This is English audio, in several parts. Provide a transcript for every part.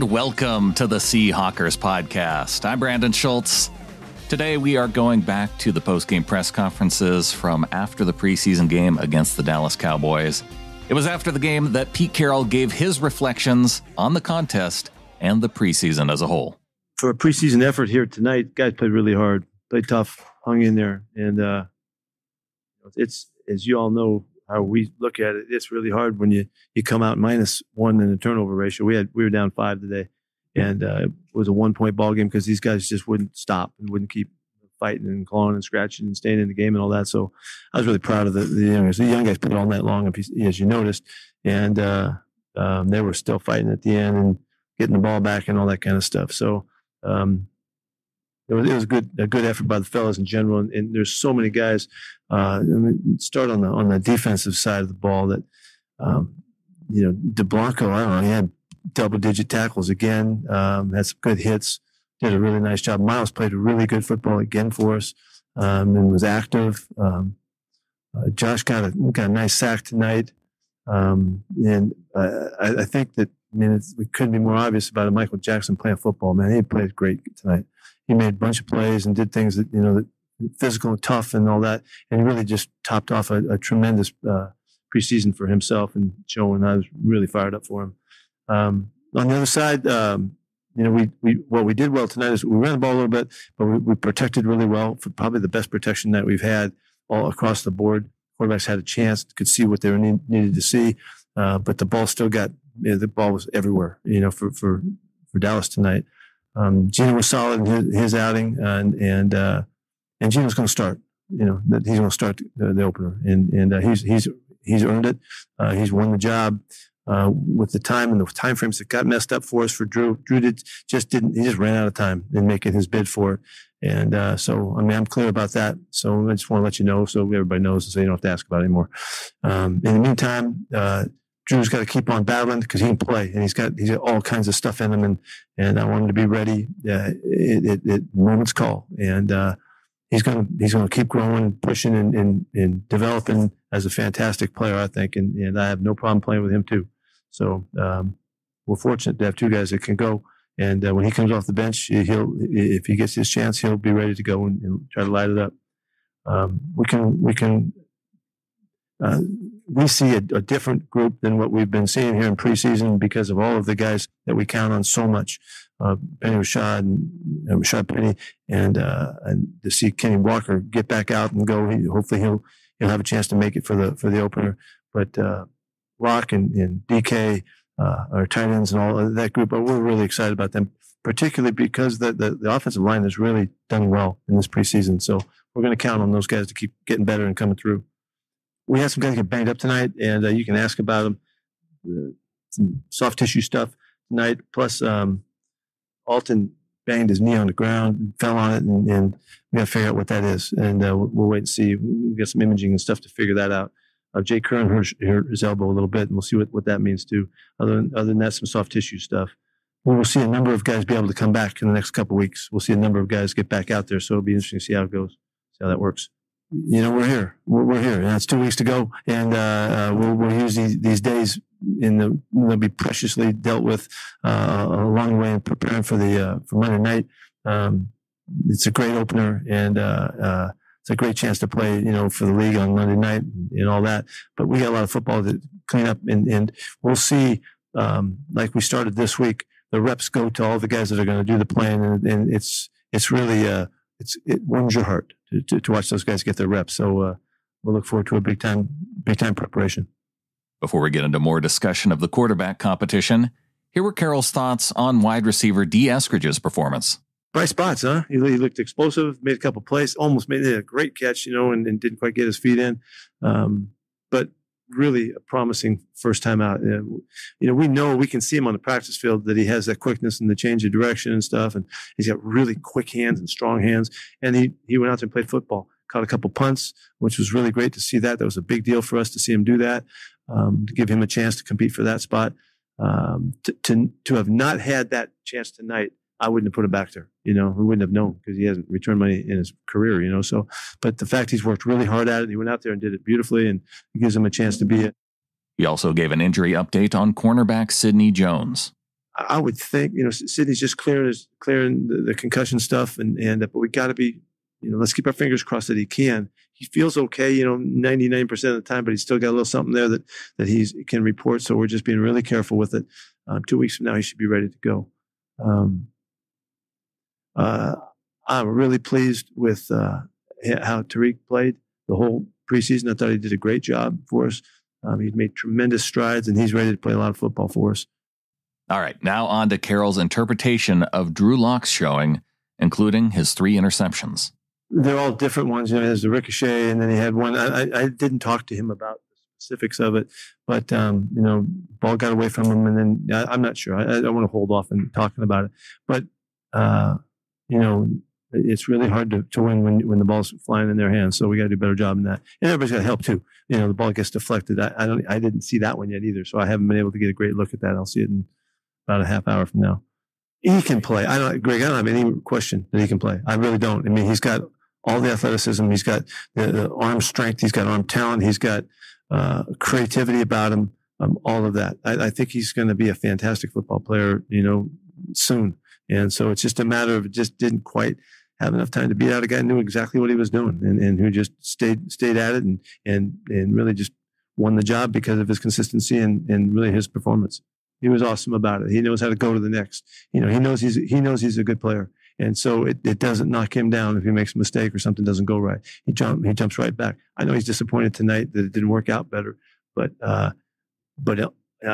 and welcome to the Seahawkers podcast. I'm Brandon Schultz. Today we are going back to the post-game press conferences from after the preseason game against the Dallas Cowboys. It was after the game that Pete Carroll gave his reflections on the contest and the preseason as a whole. For a preseason effort here tonight, guys played really hard, played tough, hung in there, and it's, as you all know how we look at it, it's really hard when you come out -1 in the turnover ratio. We were down 5 today, and it was a 1-point ball game because these guys just wouldn't stop and wouldn't keep fighting and clawing and scratching and staying in the game and all that. So I was really proud of the young guys. The young guys played all night long, as you noticed, and they were still fighting at the end and getting the ball back and all that kind of stuff. So it was a good effort by the fellas in general, and there's so many guys. Start on the defensive side of the ball that DeBlanco, I don't know, he had double-digit tackles again, had some good hits, did a really nice job. Myles played a really good football again for us, and was active. Josh got a nice sack tonight, and I think that it couldn't be more obvious about it. Michael Jackson playing football, man. He played great tonight. He made a bunch of plays and did things that that physical and tough and all that, and he really just topped off a tremendous preseason for himself and Joe, and I was really fired up for him. On the other side, what we did well tonight is we ran the ball a little bit, but we protected really well, for probably the best protection that we've had all across the board. Quarterbacks had a chance, could see what they needed to see, but the ball still the ball was everywhere, for Dallas tonight. Gino was solid in his outing, and Gino's going to start. He's going to start the opener, and he's earned it. He's won the job with the time and the time frames that got messed up for us for Drew. He just ran out of time in making his bid for it, and so I'm clear about that. So I just want to let you know, so everybody knows, so you don't have to ask about it anymore. In the meantime, Drew's got to keep on battling because he can play, and he's got all kinds of stuff in him, and I want him to be ready at moment's call, and he's gonna keep growing, pushing, and developing as a fantastic player, I think, and I have no problem playing with him too. So we're fortunate to have two guys that can go, and when he comes off the bench, if he gets his chance, he'll be ready to go and try to light it up. We see a different group than what we've been seeing here in preseason because of all of the guys that we count on so much. Penny Rashad and Rashad Penny, and to see Kenny Walker get back out and go. Hopefully he'll have a chance to make it for the opener. But Locke and DK, our tight ends and all of that group, we're really excited about them, particularly because the offensive line has really done well in this preseason. So we're going to count on those guys to keep getting better and coming through. We had some guys get banged up tonight, and you can ask about them. Some soft tissue stuff tonight. Plus, Alton banged his knee on the ground, and fell on it, and we got to figure out what that is. And we'll wait and see. We've got some imaging and stuff to figure that out. Jay Curran hurt his elbow a little bit, and we'll see what that means too. Other than that, some soft tissue stuff. We'll see a number of guys be able to come back in the next couple of weeks. We'll see a number of guys get back out there, so it'll be interesting to see how it goes, see how that works. We're here. We're here, and it's 2 weeks to go, and we'll use these days they'll be preciously dealt with along the way in preparing for Monday night. It's a great opener, and it's a great chance to play, for the league on Monday night and all that. But we got a lot of football to clean up, and we'll see. Like we started this week, the reps go to all the guys that are going to do the playing, and it's really it warms your heart to watch those guys get their reps. So we'll look forward to a big time preparation. Before we get into more discussion of the quarterback competition, here were Carroll's thoughts on wide receiver D. Eskridge's performance. Bright spots, huh? He looked explosive, made a couple plays, almost made a great catch, and didn't quite get his feet in. But really a promising first time out. We can see him on the practice field that he has that quickness and the change of direction and stuff. And he's got really quick hands and strong hands. And he went out there and played football, caught a couple punts, which was really great to see that. That was a big deal for us to see him do that, to give him a chance to compete for that spot. To have not had that chance tonight, I wouldn't have put him back there. We wouldn't have known because he hasn't returned money in his career, So, but the fact he's worked really hard at it, he went out there and did it beautifully, and it gives him a chance to be it. He also gave an injury update on cornerback Sidney Jones. I would think, Sydney's just clearing the concussion stuff, but we got to be, let's keep our fingers crossed that he can. He feels okay, 99% of the time, but he's still got a little something there that he can report. So we're just being really careful with it. 2 weeks from now, he should be ready to go. I'm really pleased with how Tariq played the whole preseason. I thought he did a great job for us. He's made tremendous strides, and he's ready to play a lot of football for us. All right, now on to Carroll's interpretation of Drew Locke's showing, including his 3 interceptions. They're all different ones. There's the ricochet, and then he had one. I didn't talk to him about the specifics of it, but ball got away from him, and then I'm not sure. I don't want to hold off on talking about it, but it's really hard to win when the ball's flying in their hands. So we got to do a better job in that, and everybody's got to help too. The ball gets deflected. I didn't see that one yet either, so I haven't been able to get a great look at that. I'll see it in about a half hour from now. He can play. Greg, I don't have any question that he can play. I really don't. I mean, he's got all the athleticism. He's got the arm strength. He's got arm talent. He's got creativity about him. All of that. I think he's going to be a fantastic football player, soon. And so it's just a matter of just didn't quite have enough time to beat out a guy who knew exactly what he was doing and who just stayed at it and really just won the job because of his consistency and really his performance. He was awesome about it. He knows how to go to the next. He knows he's a good player. And so it doesn't knock him down if he makes a mistake or something doesn't go right. He jumps right back. I know he's disappointed tonight that it didn't work out better, but I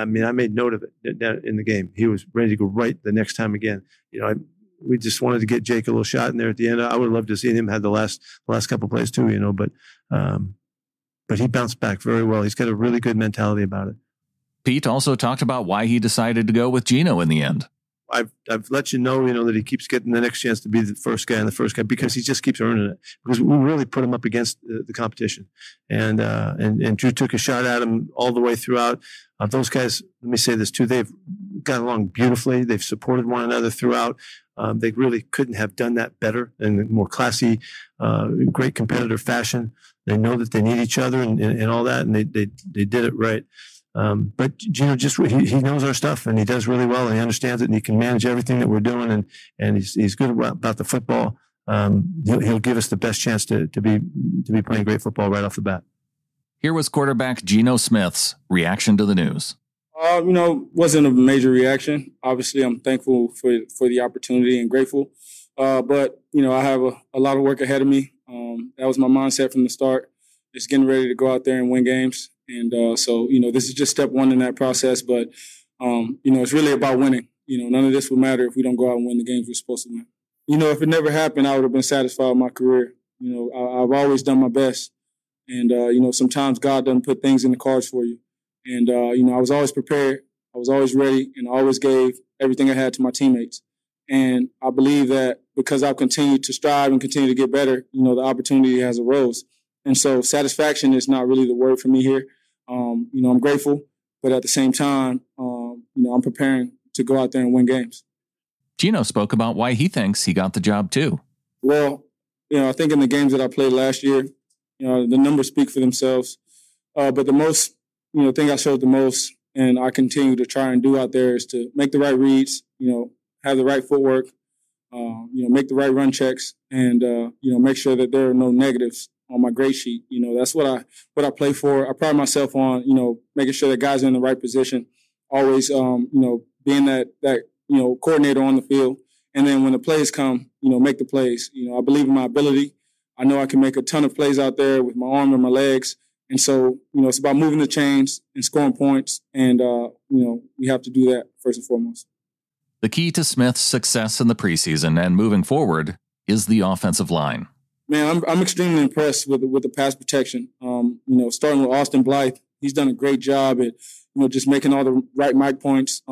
made note of it in the game. He was ready to go right the next time again. We just wanted to get Jake a little shot in there at the end. I would have loved to see him have the last couple plays too, but he bounced back very well. He's got a really good mentality about it. Pete also talked about why he decided to go with Gino in the end. I've let you know, that he keeps getting the next chance to be the first guy because he just keeps earning it. Because we really put him up against the competition, and Drew took a shot at him all the way throughout. Those guys, let me say this too, they've got along beautifully. They've supported one another throughout. They really couldn't have done that better in a more classy, great competitor fashion. They know that they need each other and all that, and they did it right. But Gino he knows our stuff and he does really well and he understands it and he can manage everything that we're doing and he's good about the football. He'll give us the best chance to be playing great football right off the bat. Here was quarterback Geno Smith's reaction to the news. Wasn't a major reaction. Obviously, I'm thankful for the opportunity and grateful. But I have a lot of work ahead of me. That was my mindset from the start. Just getting ready to go out there and win games. And so this is just step one in that process. But, it's really about winning. None of this would matter if we don't go out and win the games we're supposed to win. If it never happened, I would have been satisfied with my career. I've always done my best. And, sometimes God doesn't put things in the cards for you. And, I was always prepared. I was always ready and always gave everything I had to my teammates. And I believe that because I've continued to strive and continue to get better, the opportunity has arose. And so satisfaction is not really the word for me here. I'm grateful, but at the same time, I'm preparing to go out there and win games. Gino spoke about why he thinks he got the job too. Well, I think in the games that I played last year, the numbers speak for themselves. But the most, thing I showed the most and I continue to try and do out there is to make the right reads, have the right footwork, make the right run checks and, make sure that there are no negatives on my grade sheet. That's what I play for. I pride myself on, making sure that guys are in the right position, always, being that coordinator on the field. And then when the plays come, make the plays. I believe in my ability. I know I can make a ton of plays out there with my arm and my legs. And so, it's about moving the chains and scoring points. And, we have to do that first and foremost. The key to Smith's success in the preseason and moving forward is the offensive line. Man, I'm extremely impressed with the pass protection. Starting with Austin Blythe, he's done a great job at, just making all the right mic points.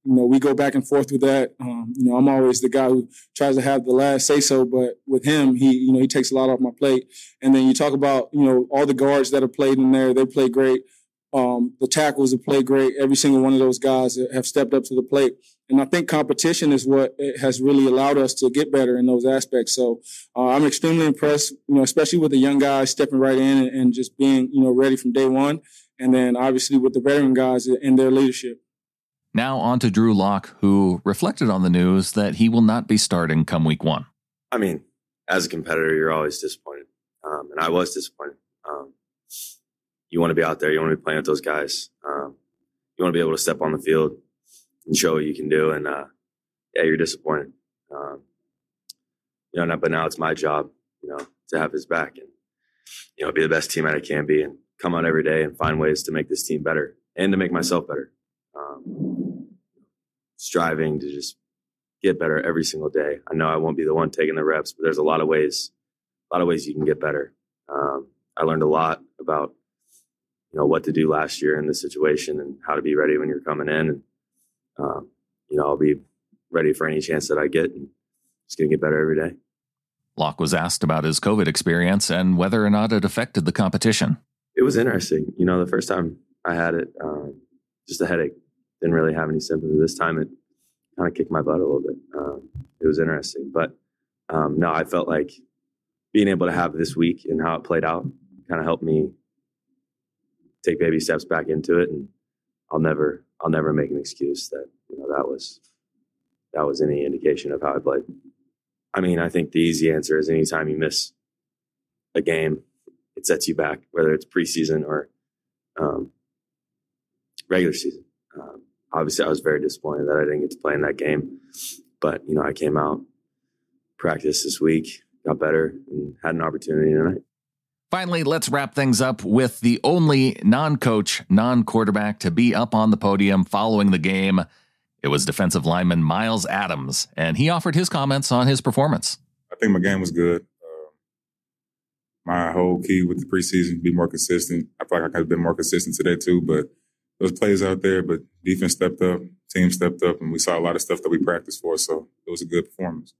We go back and forth with that. I'm always the guy who tries to have the last say so, but with him, he takes a lot off my plate. And then you talk about, all the guards that have played in there, they play great. The tackles have played great. Every single one of those guys have stepped up to the plate. And I think competition is what it has really allowed us to get better in those aspects. So I'm extremely impressed, especially with the young guys stepping right in and just being, ready from day one. And then obviously with the veteran guys and their leadership. Now on to Drew Locke, who reflected on the news that he will not be starting come week 1. I mean, as a competitor, you're always disappointed. And I was disappointed. You want to be out there. You want to be playing with those guys. You want to be able to step on the field and show what you can do. And, yeah, you're disappointed. But now it's my job, to have his back and, be the best teammate I can be and come out every day and find ways to make this team better and to make myself better. Striving to just get better every single day. I know I won't be the one taking the reps, but there's a lot of ways you can get better. I learned a lot about, what to do last year in this situation and how to be ready when you're coming in. And, I'll be ready for any chance that I get and just going to get better every day. Locke was asked about his COVID experience and whether or not it affected the competition. It was interesting. The first time I had it, just a headache. Didn't really have any symptoms. This time it kind of kicked my butt a little bit. It was interesting. But no, I felt like being able to have this week and how it played out kind of helped me take baby steps back into it. And I'll never make an excuse that, that was any indication of how I played. I mean, I think the easy answer is anytime you miss a game, it sets you back, whether it's preseason or regular season. Obviously, I was very disappointed that I didn't get to play in that game. But, I came out, practiced this week, got better, and had an opportunity tonight. Finally, let's wrap things up with the only non-coach, non-quarterback to be up on the podium following the game. It was defensive lineman Myles Adams, and he offered his comments on his performance. I think my game was good. My whole key with the preseason, be more consistent. I feel like I could have been more consistent today too, but there was plays out there, but defense stepped up, team stepped up, and we saw a lot of stuff that we practiced for, so it was a good performance.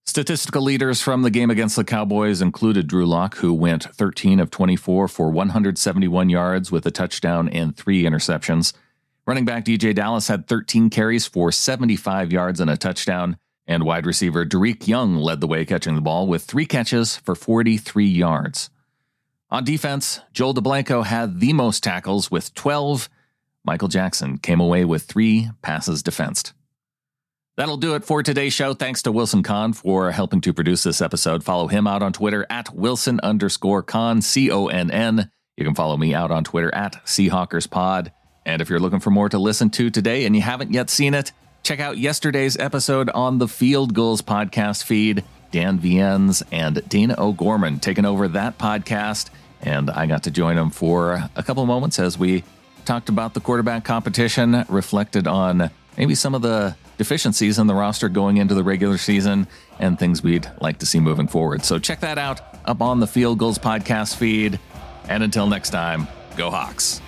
Statistical leaders from the game against the Cowboys included Drew Locke, who went 13 of 24 for 171 yards with a touchdown and 3 interceptions. Running back DJ Dallas had 13 carries for 75 yards and a touchdown, and wide receiver Derek Young led the way catching the ball with 3 catches for 43 yards. On defense, Joel DeBlanco had the most tackles with 12. Michael Jackson came away with 3 passes defensed. That'll do it for today's show. Thanks to Wilson Kahn for helping to produce this episode. Follow him out on Twitter at Wilson_Kahn, CONN. You can follow me out on Twitter at SeahawkersPod. And if you're looking for more to listen to today and you haven't yet seen it, check out yesterday's episode on the Field Goals podcast feed. Dan Viennes and Dana O'Gorman taking over that podcast. And I got to join them for a couple moments as we talked about the quarterback competition, reflected on maybe some of the deficiencies in the roster going into the regular season and things we'd like to see moving forward. So check that out up on the Field Goals podcast feed. And until next time, go Hawks.